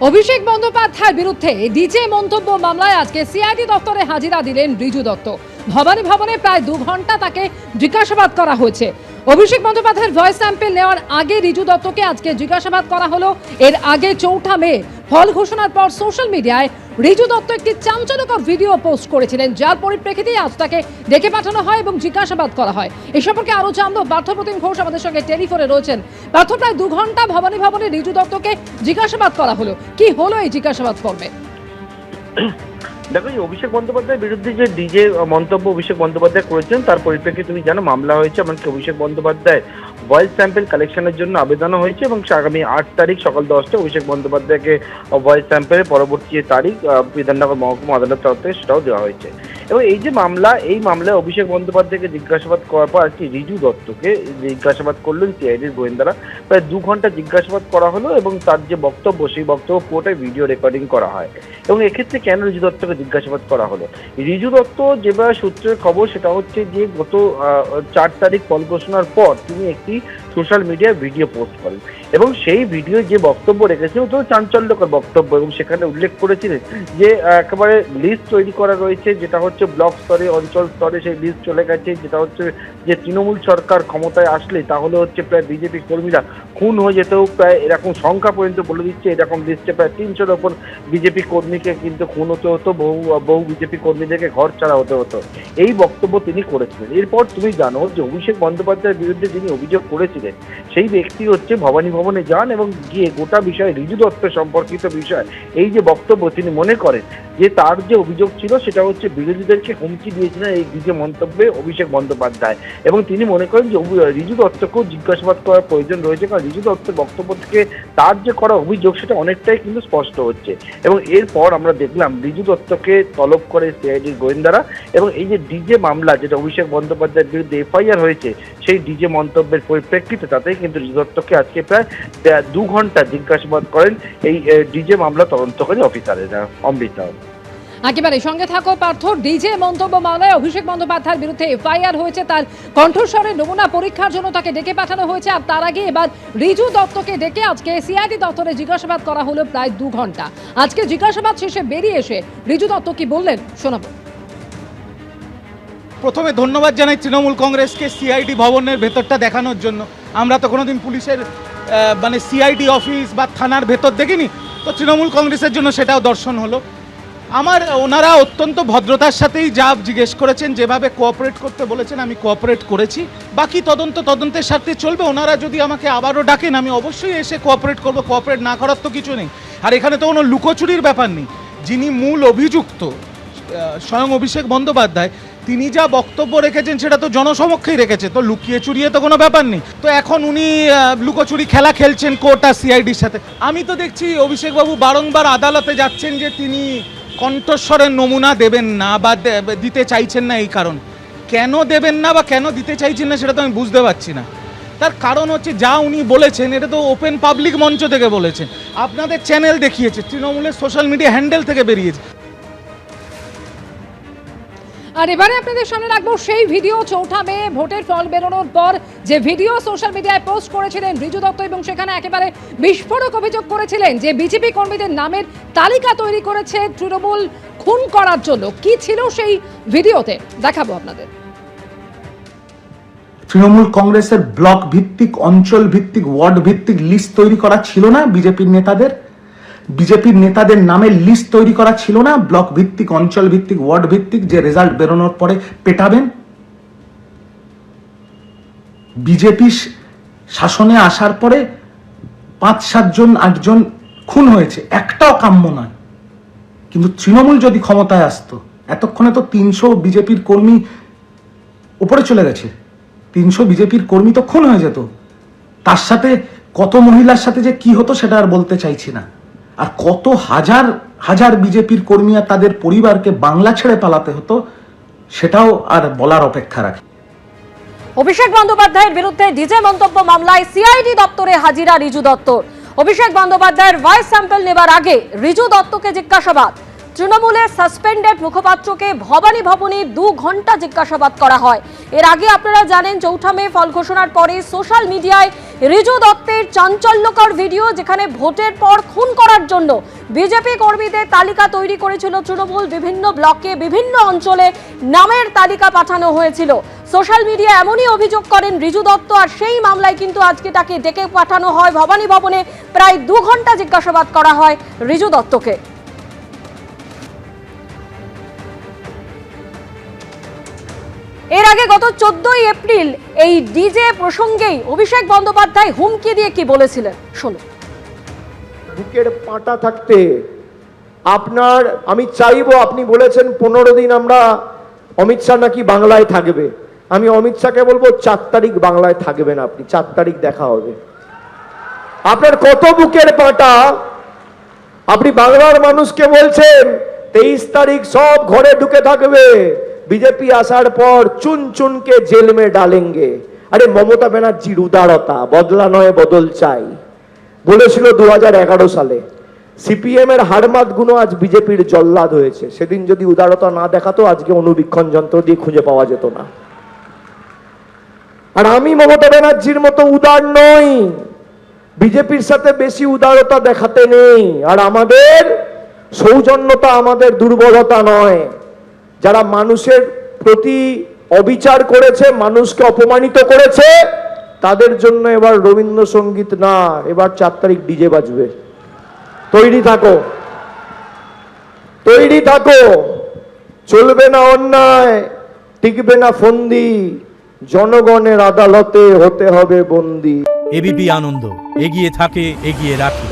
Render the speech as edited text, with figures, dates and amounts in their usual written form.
অভিষেক বন্দ্যোপাধ্যায়ের বিরুদ্ধে ডিজে মন্তব্য মামলায় আজকে সিআইডি দপ্তরে হাজিরা দিলেন রিজু দত্ত। ভবানী ভবনে প্রায় 2 ঘন্টা তাকে জিজ্ঞাসাবাদ করা হয়েছে। অভিষেক বন্দ্যোপাধ্যায়ের ভয়েস স্যাম্পল নেওয়ার আগে রিজু দত্তকে আজকে জিজ্ঞাসাবাদ করা হলো। এর আগে 4 মে ফল ঘোষণার পর সোশ্যাল মিডিয়ায় রিজু দত্ত একটি চাঞ্চল্যকর ভিডিও পোস্ট করেছিলেন, যার পরিপ্রেক্ষিতে আজ তাকে ডেকে পাঠানো হয় এবং জিজ্ঞাসাবাদ করা হয়। এই সম্পর্কে আরো জানবো পার্থপ্রতিম ঘোষ আমাদের সঙ্গে টেলিফোনে রয়েছেন। পার্থ, প্রায় 2 ঘন্টা ভবানী ভবনে রিজু দত্তকে জিজ্ঞাসাবাদ করা হলো, কি হলো এই জিজ্ঞাসাবাদ পর্বে? দেখো, অভিষেক বন্দ্যোপাধ্যায়ের বিরুদ্ধে যে ডিজে মন্তব্য অভিষেক বন্দ্যোপাধ্যায় করেছেন তার পরিপ্রেক্ষিতে তুমি জানো মামলা হয়েছে। এমনকি অভিষেক বন্দ্যোপাধ্যায় ভয়েস স্যাম্পল কালেকশনের জন্য আবেদনও হয়েছে এবং আগামী 8 তারিখ সকাল 10টায় অভিষেক বন্দ্যোপাধ্যায়কে ভয়েস স্যাম্পলের পরবর্তী যে তারিখ বিধাননগর মহকুমা আদালত তরফ থেকে সেটাও দেওয়া হয়েছে। এবং এই যে মামলা, এই মামলায় অভিষেক বন্দ্যোপাধ্যায়কে জিজ্ঞাসাবাদ করার পর আজকে রিজু দত্তকে জিজ্ঞাসাবাদ করলেন সিআইডির গোয়েন্দারা। প্রায় 2 ঘন্টা জিজ্ঞাসাবাদ করা হলো এবং তার যে বক্তব্য সেই বক্তব্য পুরোটাই ভিডিও রেকর্ডিং করা হয়। এবং এক্ষেত্রে কেন রিজু দত্তকে জিজ্ঞাসাবাদ করা হলো? রিজু দত্ত যেভাবে সূত্রের খবর সেটা হচ্ছে যে গত 4 তারিখ ফল ঘোষণার পর তিনি একটি সোশ্যাল মিডিয়ায় ভিডিও পোস্ট করেন এবং সেই ভিডিও যে বক্তব্য রেখেছিলেন তো চাঞ্চল্যকর বক্তব্য এবং সেখানে উল্লেখ করেছিলেন যে একেবারে লিস্ট তৈরি করা রয়েছে, যেটা হচ্ছে ব্লক স্তরে অঞ্চল স্তরে সেই লিস্ট চলে গেছে, যেটা হচ্ছে যে তৃণমূল সরকার ক্ষমতায় আসলে তাহলে হচ্ছে প্রায় বিজেপি কর্মীরা খুন হয়ে যেতেও প্রায় এরকম সংখ্যা পর্যন্ত বলে দিচ্ছে। এরকম লিস্টে প্রায় 300-এর ওপর বিজেপি কর্মীকে কিন্তু খুন হতে হতো, বহু বিজেপি কর্মীদেরকে ঘর ছাড়া হতে হতো। এই বক্তব্য তিনি করেছিলেন। এরপর তুমি জানো যে অভিষেক বন্দ্যোপাধ্যায়ের বিরুদ্ধে যিনি অভিযোগ করেছিলেন সেই ব্যক্তি হচ্ছে ভবানী ভবনে যান এবং গিয়ে গোটা বিষয় রিজু দত্ত সম্পর্কিত বিষয় এই যে বক্তব্য তিনি মনে করেন যে তার যে অভিযোগ ছিল সেটা হচ্ছে বিরোধীদেরকে হুমকি দিয়েছিলেন এই ডিজে মন্তব্যে অভিষেক বন্দ্যোপাধ্যায়। এবং তিনি মনে করেন যে রিজু দত্তকেও জিজ্ঞাসাবাদ করার প্রয়োজন রয়েছে, কারণ রিজু দত্তের বক্তব্য থেকে তার যে করা অভিযোগ সেটা অনেকটাই কিন্তু স্পষ্ট হচ্ছে। এবং এরপর আমরা দেখলাম রিজু দত্তকে তলব করে সিআইডির গোয়েন্দারা এবং এই যে ডিজে মামলা যেটা অভিষেক বন্দ্যোপাধ্যায়ের বিরুদ্ধে এফআইআর হয়েছে সেই ডিজে মন্তব্যের পরিপ্রেক্ষিতে তাতেই কিন্তু রিজু দত্তকে আজকে প্রায় 2 ঘন্টা জিজ্ঞাসাবাদ করেন এই ডিজে মামলা তদন্তকারী অফিসারেরা। অমৃতা, একেবারে সঙ্গে থাকো পার্থ। ডিজে মন্তব্য মামলায় অভিষেক বন্দ্যোপাধ্যায়ের বিরুদ্ধে এফআইআর হয়েছে, তার কণ্ঠস্বরের নমুনা পরীক্ষার জন্য তাকে ডেকে পাঠানো হয়েছে। আর তার আগে এবার রিজু দত্তকে ডেকে আজকে সিআইডি দপ্তরে জিজ্ঞাসাবাদ করা হলো প্রায় 2 ঘন্টা। আজকে জিজ্ঞাসাবাদ শেষে বেরিয়ে এসে রিজু দত্ত কি বললেন শোনাবো। প্রথমে ধন্যবাদ জানাই তৃণমূল কংগ্রেসকে সিআইডি ভবনের ভেতরটা দেখানোর জন্য। আমরা তো কোনোদিন পুলিশের মানে সিআইডি অফিস বা থানার ভেতর দেখিনি, তো তৃণমূল কংগ্রেসের জন্য সেটাও দর্শন হলো। ওনারা অত্যন্ত ভদ্রতার সাথেই যা জিজ্ঞেস করেছেন, যেভাবে কোঅপারেট করতে বলেছেন আমি কোঅপারেট করেছি। বাকি তদন্তের সাথে চলবে। ওনারা যদি আমাকে আবারও ডাকেন আমি অবশ্যই এসে কোঅপারেট করবো। কোঅপারেট না করার তো কিছু নেই। আর এখানে তো কোনো লুকোচুরির ব্যাপার নেই। যিনি মূল অভিযুক্ত স্বয়ং অভিষেক বন্দ্যোপাধ্যায়, তিনি যা বক্তব্য রেখেছেন সেটা তো জনসমক্ষেই রেখেছে, তো লুকিয়ে চুরিয়ে তো কোনো ব্যাপার নেই। তো এখন উনি লুকোচুরি খেলা খেলছেন কোর্ট আর সিআইডির সাথে। আমি তো দেখছি অভিষেকবাবু বারংবার আদালতে যাচ্ছেন যে তিনি কণ্ঠস্বরের নমুনা দেবেন না বা দিতে চাইছেন না। এই কারণ কেন দেবেন না বা কেন দিতে চাইছেন না সেটা তো আমি বুঝতে পারছি না। তার কারণ হচ্ছে যা উনি বলেছেন এটা তো ওপেন পাবলিক মঞ্চ থেকে বলেছেন, আপনাদের চ্যানেল দেখিয়েছে, তৃণমূলের সোশ্যাল মিডিয়া হ্যান্ডেল থেকে বেরিয়েছে। আর এবারে আপনাদের সামনে রাখবো সেই ভিডিও। 4 মে ভোটের ফল বেরোনোর পর যে ভিডিও সোশ্যাল মিডিয়ায় পোস্ট করেছিলেন রিজু দত্ত এবং সেখানে একেবারে বিস্ফোরক অভিযোগ করেছিলেন যে বিজেপি কর্মীদের নামের তালিকা তৈরি করেছে তৃণমূল খুন করার জন্য। কি ছিল সেই ভিডিওতে দেখাবো আপনাদের। তৃণমূল কংগ্রেসের ব্লক ভিত্তিক, অঞ্চল ভিত্তিক, ওয়ার্ড ভিত্তিক লিস্ট তৈরি করা ছিল না বিজেপির নেতাদের নামের লিস্ট তৈরি করা ছিল না? ব্লক ভিত্তিক, অঞ্চল ভিত্তিক, ওয়ার্ড ভিত্তিক, যে রেজাল্ট বেরোনোর পরে পেটাবেন। বিজেপি শাসনে আসার পরে 5-7 জন 8 জন খুন হয়েছে, একটাও কাম্য নয়। কিন্তু তৃণমূল যদি ক্ষমতায় আসতো এতক্ষণে তো 300 বিজেপির কর্মী উপরে চলে গেছে। 300 বিজেপির কর্মী তো খুন হয়ে যেত। তার সাথে কত মহিলার সাথে যে কি হতো সেটা আর বলতে চাইছি না। আর কত হাজার হাজার বিজেপির কর্মী আর তাদের পরিবারকে বাংলা ছেড়ে পালাতে হতো সেটাও আর বলার অপেক্ষা রাখে। অভিষেক বন্দ্যোপাধ্যায়ের বিরুদ্ধে ডিজে মন্তব্য মামলায় সিআইডি দপ্তরে হাজিরা রিজু দত্ত। অভিষেক বন্দ্যোপাধ্যায়ের ভয়েস স্যাম্পল নেবার আগে রিজু দত্তকে জিজ্ঞাসাবাদ। তৃণমূলের সাসপেন্ডেড মুখপাত্রকে ভবানী ভবনে 2 ঘন্টা জিজ্ঞাসাবাদ করা হয়। এর আগে আপনারা জানেন 4 মে ফল ঘোষণার পরে সোশ্যাল মিডিয়ায় রিজু দত্তের চাঞ্চল্যকর ভিডিও, যেখানে ভোটের পর খুন করার জন্য বিজেপি কর্মীদের তালিকা তৈরি করেছিল তৃণমূল। বিভিন্ন ব্লকে বিভিন্ন অঞ্চলে নামের তালিকা পাঠানো হয়েছিল। সোশ্যাল মিডিয়া এমনই অভিযোগ করেন রিজু দত্ত, আর সেই মামলায় কিন্তু আজকে তাকে ডেকে পাঠানো হয় ভবানী ভবনে। প্রায় 2 ঘন্টা জিজ্ঞাসাবাদ করা হয় রিজু দত্তকে। এর আগে গত 14ই এপ্রিল এই ডিজে প্রসঙ্গেই অভিষেক বন্দ্যোপাধ্যায় হুমকি দিয়ে কি বলেছিলেন শুনুন। বুকের পাটা থাকতে আপনার, আমি চাইবো, আপনি বলেছেন 15 দিন আমরা অমিত শাহ নাকি বাংলায় থাকবে, আমি অমিত শাহকে বলবো 4 তারিখ বাংলায় থাকবেন আপনি, 4 তারিখ দেখা হবে। আপনার কত বুকের পাটা, আপনি বাংলার মানুষকে বলছেন 23 তারিখ সব ঘরে ঢুকে থাকবে, বিজেপি আসার পর চুন চুনকে জেল মে ডালেঙ্গে। আরে মমতা ব্যানার্জির উদারতা, বদলা নয় বদল চাই বলেছিল 2011 সালে। সিপিএম এর হাড়মাত গুলো আজ বিজেপির জল্লাদ হয়েছে। সেদিন যদি উদারতা না দেখাতো আজকে অনুবীক্ষণ যন্ত্র দিয়ে খুঁজে পাওয়া যেত না। আর আমি মমতা ব্যানার্জির মতো উদার নই, বিজেপির সাথে বেশি উদারতা দেখাতে নেই। আর আমাদের সৌজন্যতা আমাদের দুর্বলতা নয়। যারা মানুষের প্রতি অবিচার করেছে, মানুষকে অপমানিত করেছে, তাদের জন্য এবার রবীন্দ্রসঙ্গীত না, এবার 4 তারিখ ডিজে বাজবে। তৈরি থাকো, তৈরি থাকো। চলবে না অন্যায়, টিকবে না ফন্দি, জনগণের আদালতে হতে হবে বন্দী। এবিপি আনন্দ, এগিয়ে থাকে, এগিয়ে রাখে।